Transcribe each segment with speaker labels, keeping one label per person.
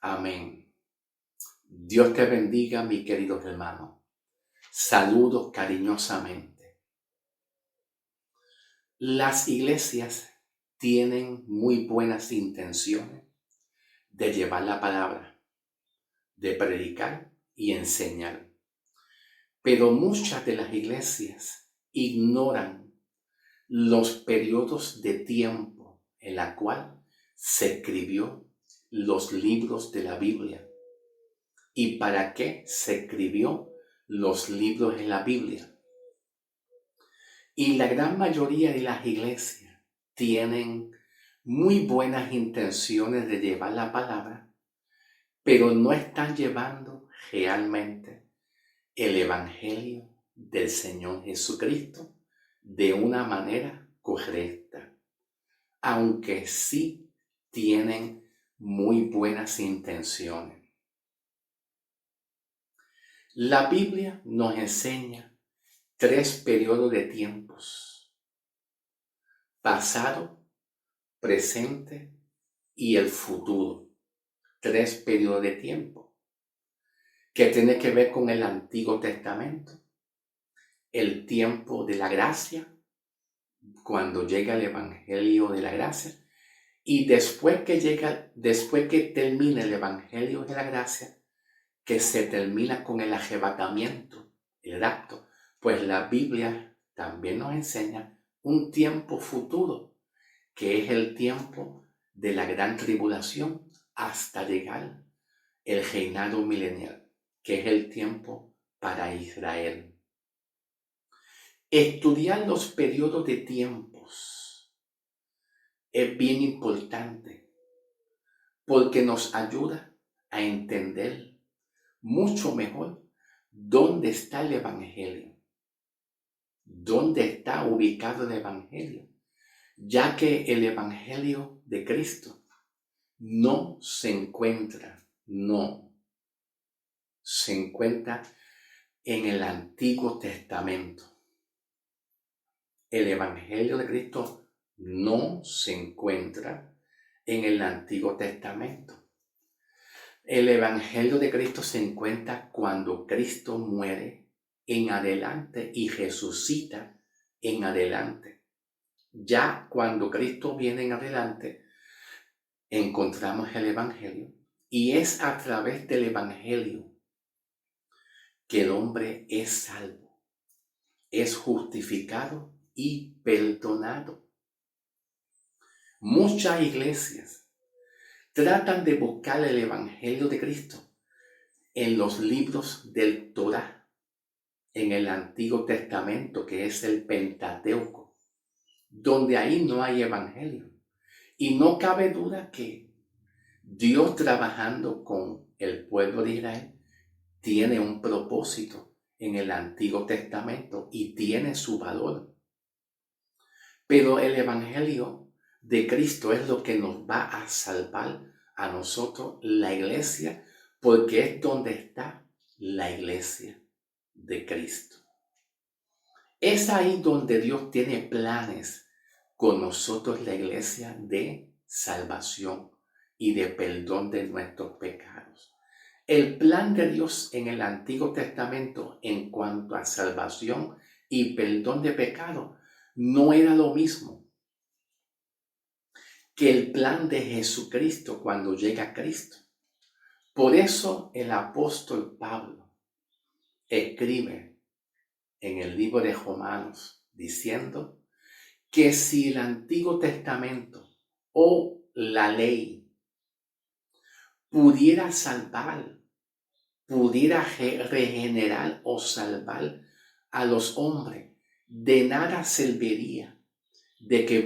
Speaker 1: Amén. Dios te bendiga, mi querido hermano. Saludo cariñosamente. Las iglesias tienen muy buenas intenciones de llevar la palabra, de predicar y enseñar. Pero muchas de las iglesias ignoran los periodos de tiempo en la cual se escribió los libros de la Biblia y para qué se escribió los libros en la Biblia. Y la gran mayoría de las iglesias tienen muy buenas intenciones de llevar la palabra, pero no están llevando realmente el Evangelio del Señor Jesucristo de una manera correcta, aunque sí tienen muy buenas intenciones. La Biblia nos enseña 3 periodos de tiempos: pasado, presente y el futuro. 3 periodos de tiempo que tiene que ver con el Antiguo Testamento, el tiempo de la gracia, cuando llega el Evangelio de la gracia, y después que termina el Evangelio de la gracia, que se termina con el arrebatamiento, el rapto, pues la Biblia también nos enseña un tiempo futuro, que es el tiempo de la gran tribulación hasta llegar el reinado milenial, que es el tiempo para Israel. Estudiar los periodos de tiempos es bien importante porque nos ayuda a entender mucho mejor dónde está el Evangelio, dónde está ubicado el Evangelio, ya que el Evangelio de Cristo no se encuentra en el Antiguo Testamento. El Evangelio de Cristo no se encuentra en el Antiguo Testamento. El Evangelio de Cristo se encuentra cuando Cristo muere en adelante y resucita en adelante. Ya cuando Cristo viene en adelante, encontramos el Evangelio, y es a través del Evangelio que el hombre es salvo, es justificado y perdonado. Muchas iglesias tratan de buscar el Evangelio de Cristo en los libros del Torá, en el Antiguo Testamento, que es el Pentateuco, donde ahí no hay Evangelio. Y no cabe duda que Dios, trabajando con el pueblo de Israel, tiene un propósito en el Antiguo Testamento y tiene su valor. Pero el Evangelio de Cristo es lo que nos va a salvar a nosotros, la iglesia, porque es donde está la iglesia de Cristo. Es ahí donde Dios tiene planes con nosotros, la iglesia, de salvación y de perdón de nuestros pecados. El plan de Dios en el Antiguo Testamento en cuanto a salvación y perdón de pecado no era lo mismo que el plan de Jesucristo cuando llega Cristo. Por eso el apóstol Pablo escribe en el libro de Romanos diciendo que si el Antiguo Testamento o la ley pudiera salvar, pudiera regenerar o salvar a los hombres, de nada serviría de que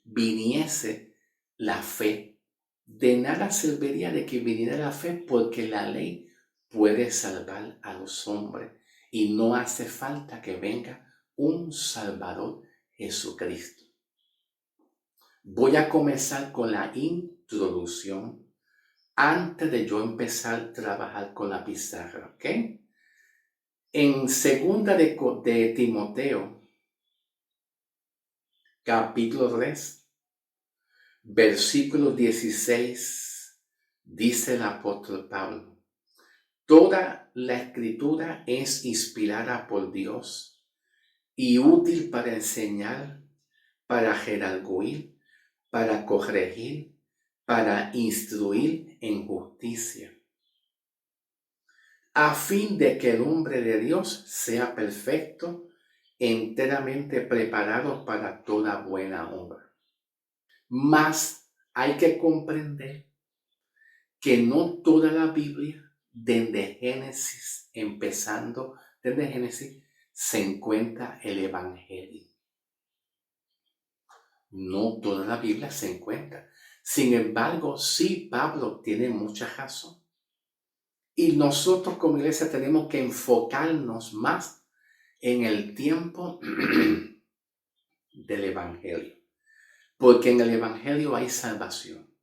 Speaker 1: viniese la fe. De nada serviría de que viniera la fe, porque la ley puede salvar a los hombres y no hace falta que venga un Salvador, Jesucristo. Voy a comenzar con la introducción antes de yo empezar a trabajar con la pizarra, ¿ok? En 2 de Timoteo, capítulo 3, versículos 16 dice el apóstol Pablo, toda la escritura es inspirada por Dios y útil para enseñar, para redarguir, para corregir, para instruir en justicia, a fin de que el hombre de Dios sea perfecto, enteramente preparado para toda buena obra. Mas hay que comprender que no toda la Biblia, desde Génesis, empezando desde Génesis, se encuentra el Evangelio. No toda la Biblia se encuentra. Sin embargo, sí, Pablo tiene mucha razón. Y nosotros como iglesia tenemos que enfocarnos más en el tiempo del Evangelio. Porque en el Evangelio hay salvación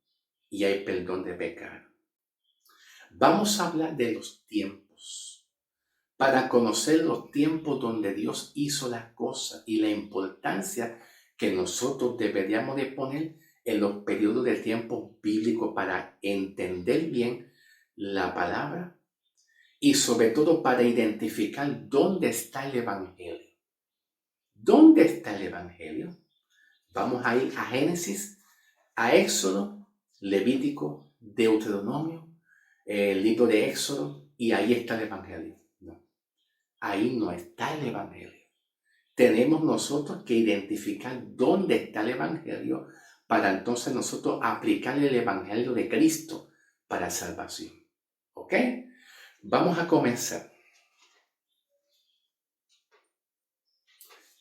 Speaker 1: y hay perdón de pecado. Vamos a hablar de los tiempos, para conocer los tiempos donde Dios hizo las cosas y la importancia que nosotros deberíamos de poner en los periodos de tiempo bíblico para entender bien la palabra y sobre todo para identificar dónde está el Evangelio. ¿Dónde está el Evangelio? Vamos a ir a Génesis, a Éxodo, Levítico, Deuteronomio, el libro de Éxodo, y ahí está el Evangelio. No, ahí no está el Evangelio. Tenemos nosotros que identificar dónde está el Evangelio para entonces nosotros aplicar el Evangelio de Cristo para salvación. ¿Ok? Vamos a comenzar.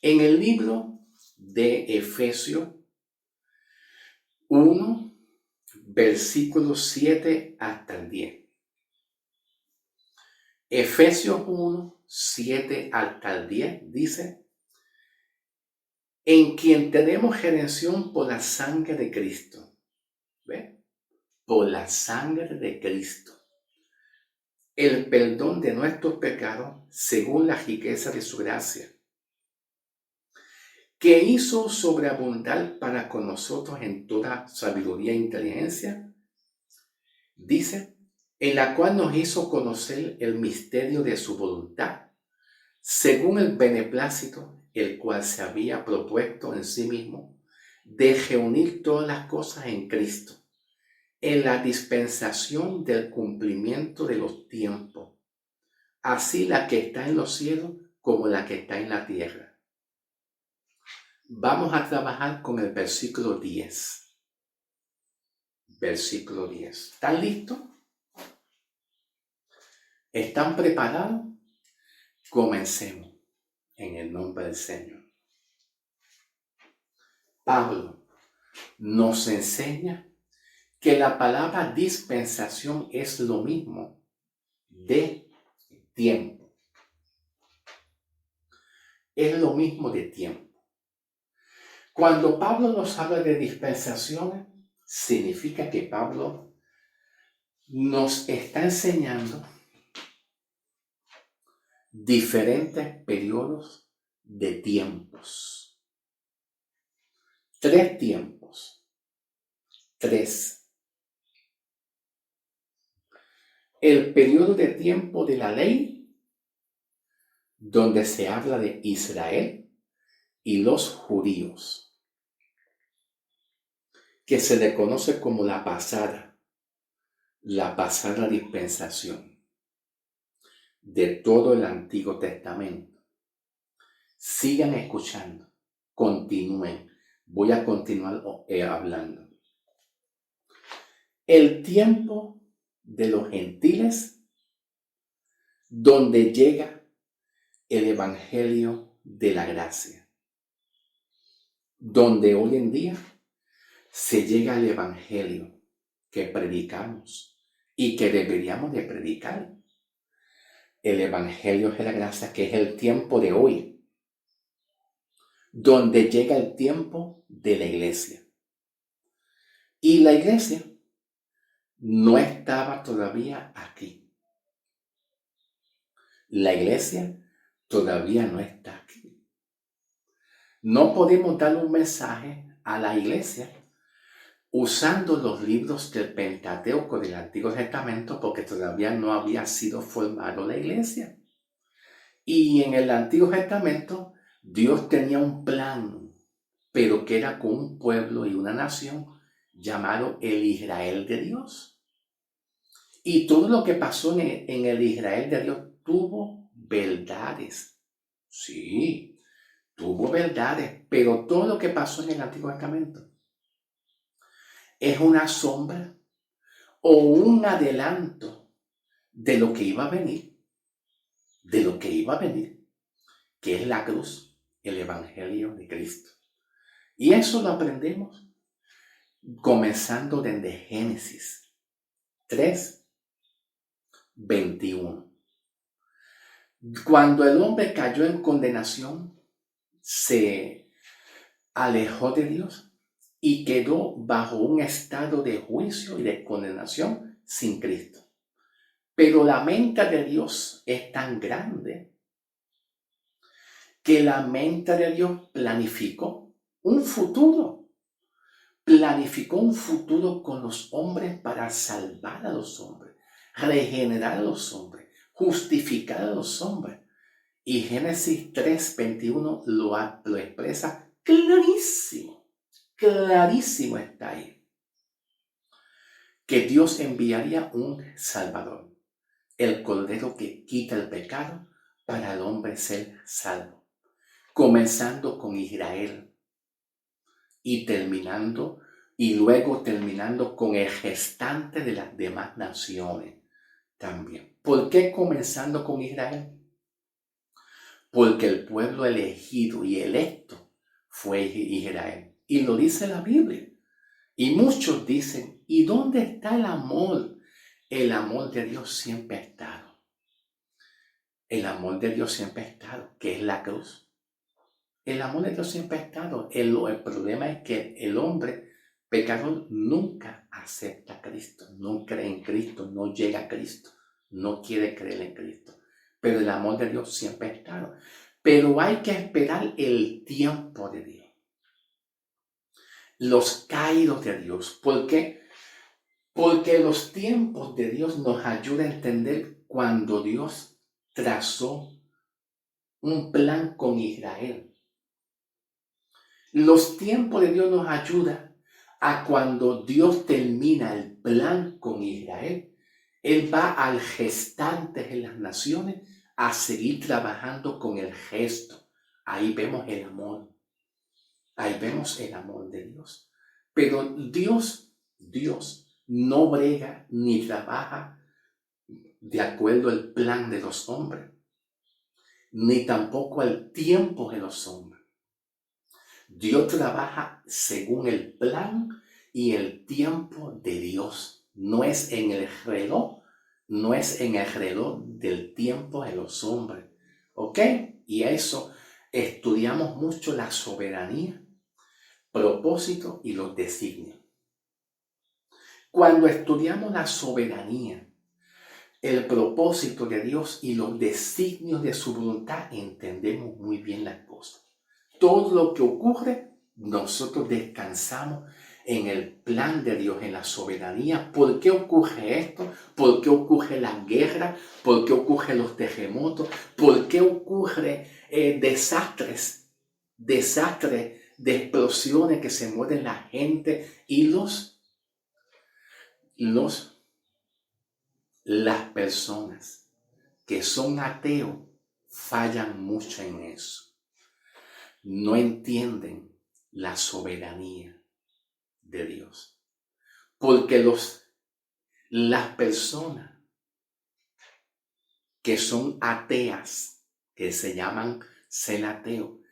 Speaker 1: En el libro de Efesios 1, versículos 7 hasta el 10. Efesios 1, 7 hasta el 10 dice, en quien tenemos redención por la sangre de Cristo. ¿Ve? Por la sangre de Cristo. El perdón de nuestros pecados según la riqueza de su gracia, que hizo sobreabundar para con nosotros en toda sabiduría e inteligencia, dice, en la cual nos hizo conocer el misterio de su voluntad, según el beneplácito, el cual se había propuesto en sí mismo, de reunir todas las cosas en Cristo, en la dispensación del cumplimiento de los tiempos, así la que está en los cielos como la que está en la tierra. Vamos a trabajar con el versículo 10. Versículo 10. ¿Están listos? ¿Están preparados? Comencemos en el nombre del Señor. Pablo nos enseña que la palabra dispensación es lo mismo de tiempo. Es lo mismo de tiempo. Cuando Pablo nos habla de dispensaciones, significa que Pablo nos está enseñando diferentes periodos de tiempos. 3 tiempos. 3. El periodo de tiempo de la ley, donde se habla de Israel y los judíos, que se le conoce como la pasada dispensación de todo el Antiguo Testamento. Sigan escuchando, continúen. Voy a continuar hablando. El tiempo de los gentiles, donde llega el Evangelio de la gracia, donde hoy en día se llega al Evangelio que predicamos y que deberíamos de predicar. El Evangelio de la gracia, que es el tiempo de hoy, donde llega el tiempo de la iglesia. Y la iglesia no estaba todavía aquí. La iglesia todavía no está aquí. No podemos dar un mensaje a la iglesia, usando los libros del Pentateuco del Antiguo Testamento, porque todavía no había sido formado la iglesia. Y en el Antiguo Testamento Dios tenía un plan, pero que era con un pueblo y una nación llamado el Israel de Dios. Y todo lo que pasó en el Israel de Dios tuvo verdades. Sí, tuvo verdades, pero todo lo que pasó en el Antiguo Testamento es una sombra o un adelanto de lo que iba a venir, que es la cruz, el Evangelio de Cristo. Y eso lo aprendemos comenzando desde Génesis 3:21. Cuando el hombre cayó en condenación, se alejó de Dios y quedó bajo un estado de juicio y de condenación sin Cristo. Pero la mente de Dios es tan grande que la mente de Dios planificó un futuro con los hombres para salvar a los hombres, regenerar a los hombres, justificar a los hombres. Y Génesis 3:21 lo expresa clarísimo está ahí, que Dios enviaría un Salvador, el Cordero que quita el pecado para el hombre ser salvo, comenzando con Israel y luego terminando con el gestante de las demás naciones también. ¿Por qué comenzando con Israel? Porque el pueblo elegido y electo fue Israel. Y lo dice la Biblia. Y muchos dicen, ¿y dónde está el amor? El amor de Dios siempre ha estado. El amor de Dios siempre ha estado, que es la cruz. El amor de Dios siempre ha estado. El problema es que el hombre pecador nunca acepta a Cristo, no cree en Cristo, no llega a Cristo, no quiere creer en Cristo. Pero el amor de Dios siempre ha estado. Pero hay que esperar el tiempo de Dios. Los caídos de Dios. ¿Por qué? Porque los tiempos de Dios nos ayudan a entender cuando Dios trazó un plan con Israel. Los tiempos de Dios nos ayudan a cuando Dios termina el plan con Israel. Él va al gestante en las naciones a seguir trabajando con el gesto. Ahí vemos el amor. Ahí vemos el amor de Dios. Pero Dios no brega ni trabaja de acuerdo al plan de los hombres, ni tampoco al tiempo de los hombres. Dios trabaja según el plan y el tiempo de Dios. No es en el reloj del tiempo de los hombres. ¿Ok? Y a eso estudiamos mucho la soberanía, propósito y los designios. Cuando estudiamos la soberanía, el propósito de Dios y los designios de su voluntad, entendemos muy bien las cosas. Todo lo que ocurre, nosotros descansamos en el plan de Dios, en la soberanía. ¿Por qué ocurre esto? ¿Por qué ocurre la guerra? ¿Por qué ocurren los terremotos? ¿Por qué ocurre desastres de explosiones que se mueren la gente y las personas que son ateos fallan mucho en eso? No entienden la soberanía de Dios. Porque las personas que son ateas, que se llaman ser ateo,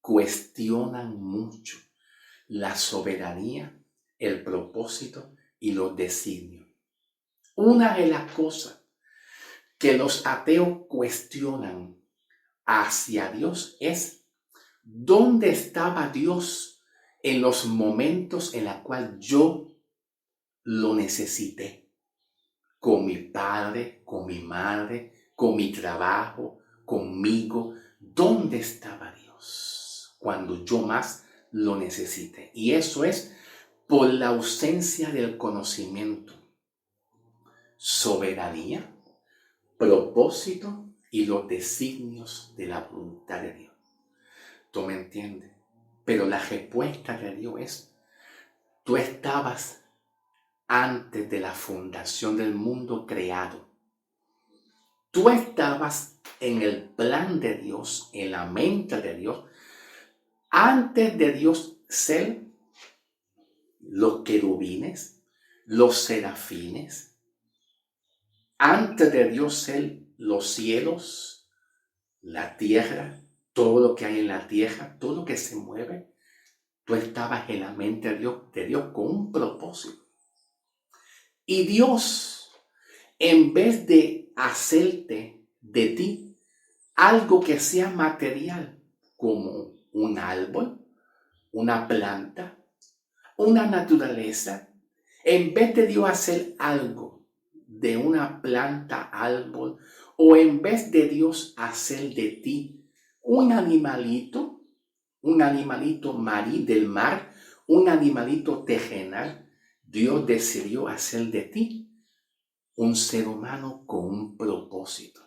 Speaker 1: cuestionan mucho la soberanía, el propósito y los designios. Una de las cosas que los ateos cuestionan hacia Dios es: ¿dónde estaba Dios en los momentos en los cuales yo lo necesité? Con mi padre, con mi madre, con mi trabajo, conmigo. ¿Dónde estaba Dios cuando yo más lo necesité? Y eso es por la ausencia del conocimiento, soberanía, propósito y los designios de la voluntad de Dios. ¿Tú me entiendes? Pero la respuesta de Dios es: tú estabas antes de la fundación del mundo creado. Tú estabas en el plan de Dios, en la mente de Dios, antes de Dios ser los querubines, los serafines, antes de Dios ser los cielos, la tierra, todo lo que hay en la tierra, todo lo que se mueve. Tú estabas en la mente de Dios con un propósito. Y Dios, en vez de hacerte de ti algo que sea material, como un árbol, una planta, una naturaleza, en vez de Dios hacer algo de una planta, árbol, o en vez de Dios hacer de ti un animalito del mar, un animalito terrenal, Dios decidió hacer de ti un ser humano con un propósito.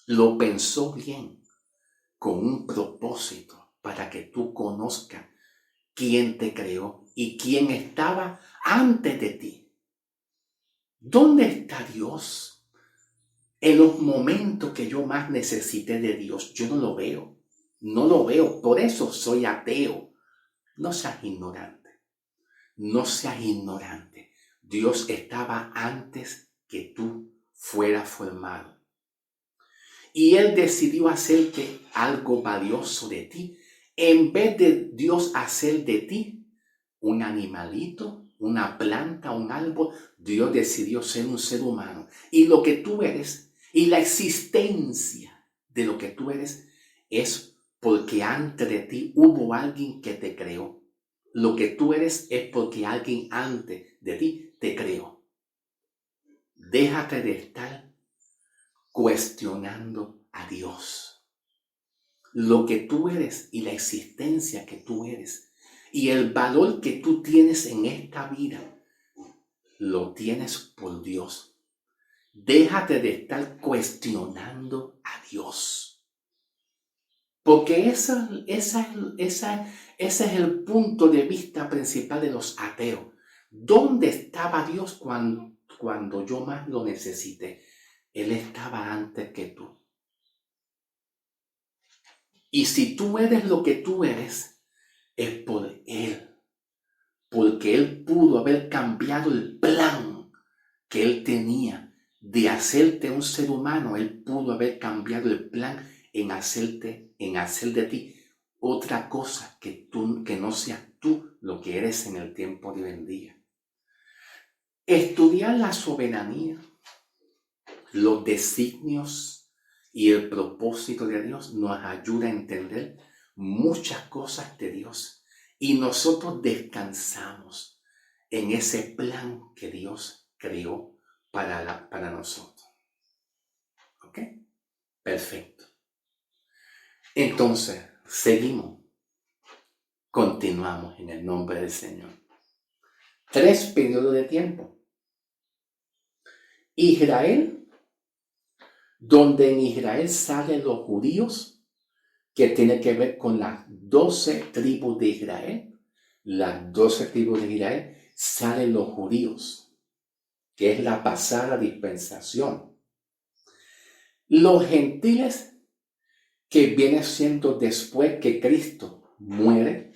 Speaker 1: Lo pensó bien, con un propósito, para que tú conozcas quién te creó y quién estaba antes de ti. ¿Dónde está Dios? En los momentos que yo más necesité de Dios, yo no lo veo. No lo veo, por eso soy ateo. No seas ignorante. No seas ignorante. Dios estaba antes que tú fueras formado. Y Él decidió hacerte algo valioso de ti. En vez de Dios hacer de ti un animalito, una planta, un árbol, Dios decidió ser un ser humano. Y lo que tú eres, y la existencia de lo que tú eres, es porque antes de ti hubo alguien que te creó. Lo que tú eres es porque alguien antes de ti te creó. Déjate de estar cuestionando a Dios. Lo que tú eres y la existencia que tú eres y el valor que tú tienes en esta vida, lo tienes por Dios. Déjate de estar cuestionando a Dios. Porque ese es el punto de vista principal de los ateos. ¿Dónde estaba Dios cuando yo más lo necesité? Él estaba antes que tú. Y si tú eres lo que tú eres, es por Él. Porque Él pudo haber cambiado el plan que Él tenía de hacerte un ser humano. Él pudo haber cambiado el plan en hacer de ti otra cosa que no seas tú lo que eres en el tiempo de hoy en día. Estudiar la soberanía, los designios y el propósito de Dios nos ayuda a entender muchas cosas de Dios. Y nosotros descansamos en ese plan que Dios creó para nosotros. ¿Ok? Perfecto. Entonces, seguimos. Continuamos en el nombre del Señor. 3 periodos de tiempo. Israel, donde en Israel salen los judíos, que tiene que ver con las 12 tribus de Israel. Las 12 tribus de Israel salen los judíos, que es la pasada dispensación. Los gentiles, que viene siendo después que Cristo muere,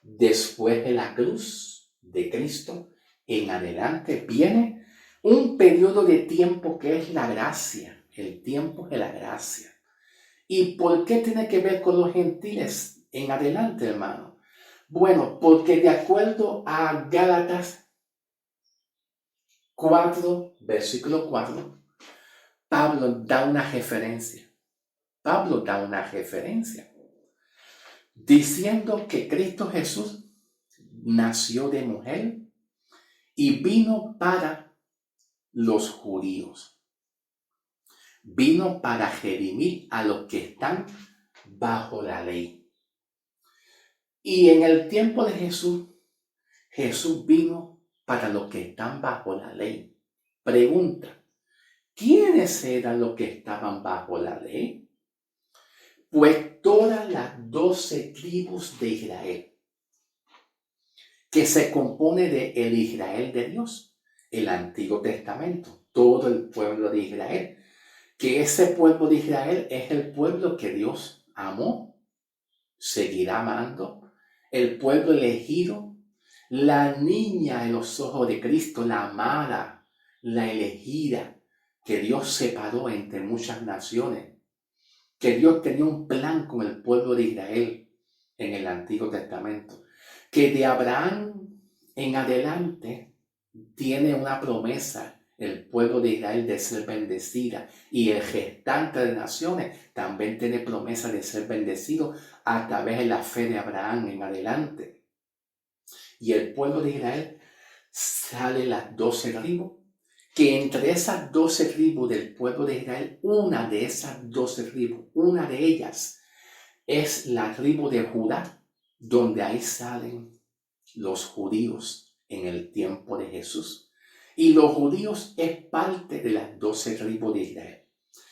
Speaker 1: después de la cruz de Cristo, en adelante viene un periodo de tiempo que es la gracia, el tiempo de la gracia. ¿Y por qué tiene que ver con los gentiles en adelante, hermano? Bueno, porque de acuerdo a Gálatas 4, versículo 4, Pablo da una referencia diciendo que Cristo Jesús nació de mujer y vino para los judíos. Vino para redimir a los que están bajo la ley. Y en el tiempo de Jesús, Jesús vino para los que están bajo la ley. Pregunta, ¿quiénes eran los que estaban bajo la ley? Pues todas las 12 tribus de Israel, que se compone de el Israel de Dios, el Antiguo Testamento, todo el pueblo de Israel, que ese pueblo de Israel es el pueblo que Dios amó, seguirá amando, el pueblo elegido, la niña en los ojos de Cristo, la amada, la elegida, que Dios separó entre muchas naciones, que Dios tenía un plan con el pueblo de Israel en el Antiguo Testamento, que de Abraham en adelante tiene una promesa el pueblo de Israel de ser bendecida, y el gestante de naciones también tiene promesa de ser bendecido a través de la fe de Abraham en adelante. Y el pueblo de Israel sale las 12 tribus, que entre esas 12 tribus del pueblo de Israel, una de esas 12 tribus, una de ellas es la tribu de Judá, donde ahí salen los judíos en el tiempo de Jesús. Y los judíos es parte de las 12 tribus de Israel.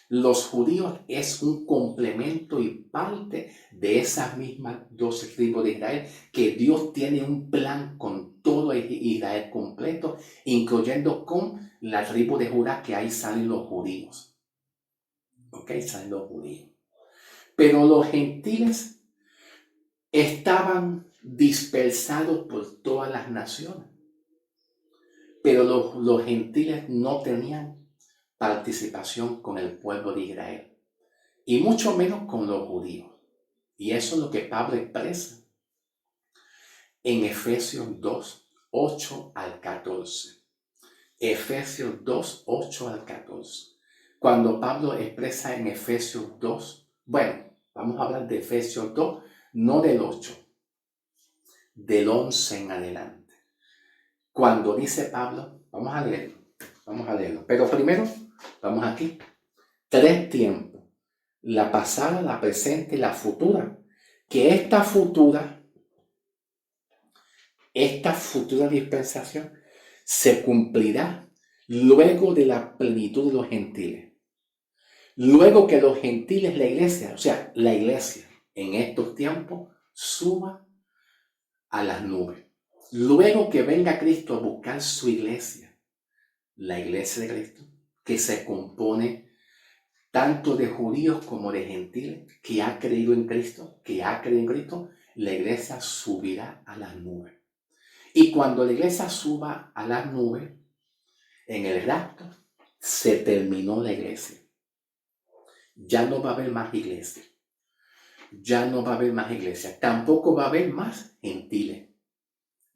Speaker 1: Los judíos es un complemento y parte de esas mismas 12 tribus de Israel, que Dios tiene un plan con todo Israel completo, incluyendo con la tribu de Judá, que ahí salen los judíos. ¿Ok? Salen los judíos. Pero los gentiles estaban dispersados por todas las naciones. Pero los gentiles no tenían participación con el pueblo de Israel, y mucho menos con los judíos. Y eso es lo que Pablo expresa en Efesios 2, 8 al 14. Efesios 2, 8 al 14. Cuando Pablo expresa en Efesios 2, bueno, vamos a hablar de Efesios 2, no del 8, del 11 en adelante. Cuando dice Pablo, vamos a leerlo. Pero primero, vamos aquí. 3 tiempos: la pasada, la presente y la futura. Que esta futura dispensación se cumplirá luego de la plenitud de los gentiles. Luego que los gentiles, la iglesia, o sea, la iglesia en estos tiempos, suba a las nubes. Luego que venga Cristo a buscar su iglesia, la iglesia de Cristo, que se compone tanto de judíos como de gentiles, que ha creído en Cristo, la iglesia subirá a las nubes. Y cuando la iglesia suba a las nubes, en el rapto, se terminó la iglesia. Ya no va a haber más iglesia. Tampoco va a haber más gentiles.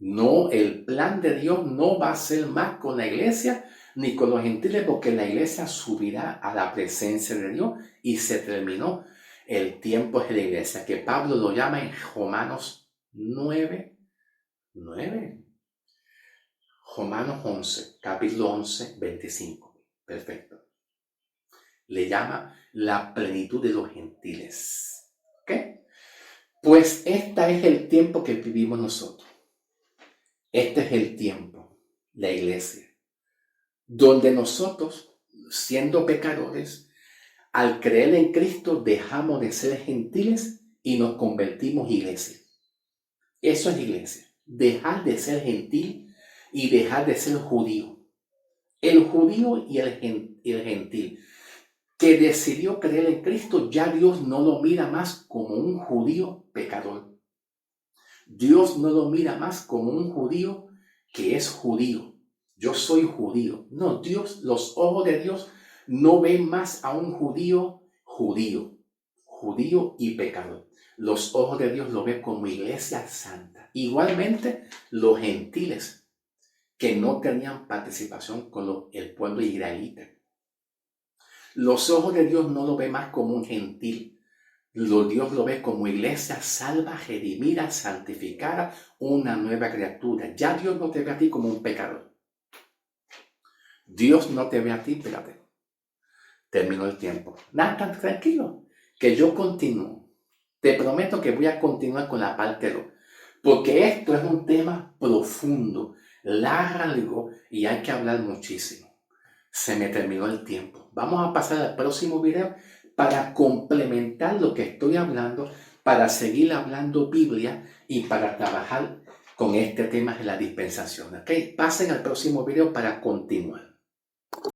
Speaker 1: No, el plan de Dios no va a ser más con la iglesia ni con los gentiles, porque la iglesia subirá a la presencia de Dios y se terminó el tiempo de la iglesia, que Pablo lo llama en Romanos 9, Romanos 11, capítulo 11, 25. Perfecto. Le llama la plenitud de los gentiles. ¿Ok? Pues este es el tiempo que vivimos nosotros. Este es el tiempo, la iglesia, donde nosotros, siendo pecadores, al creer en Cristo, dejamos de ser gentiles y nos convertimos en iglesia. Eso es iglesia. Dejar de ser gentil y dejar de ser judío. El judío y el gentil que decidió creer en Cristo, ya Dios no lo mira más como un judío pecador. Dios no lo mira más como un judío que es judío. Yo soy judío. No, los ojos de Dios no ven más a un judío y pecador. Los ojos de Dios lo ven como iglesia santa. Igualmente, los gentiles que no tenían participación con el pueblo israelita. Los ojos de Dios no lo ven más como un gentil. Dios lo ve como iglesia salva, redimida, santificada, una nueva criatura. Ya Dios no te ve a ti como un pecador. Dios no te ve a ti, espérate. Terminó el tiempo. Nada, tranquilo, que yo continúo. Te prometo que voy a continuar con la parte 2. porque esto es un tema profundo, largo y hay que hablar muchísimo. Se me terminó el tiempo. Vamos a pasar al próximo video para complementar lo que estoy hablando, para seguir hablando Biblia y para trabajar con este tema de la dispensación. ¿Ok? Pasen al próximo video para continuar.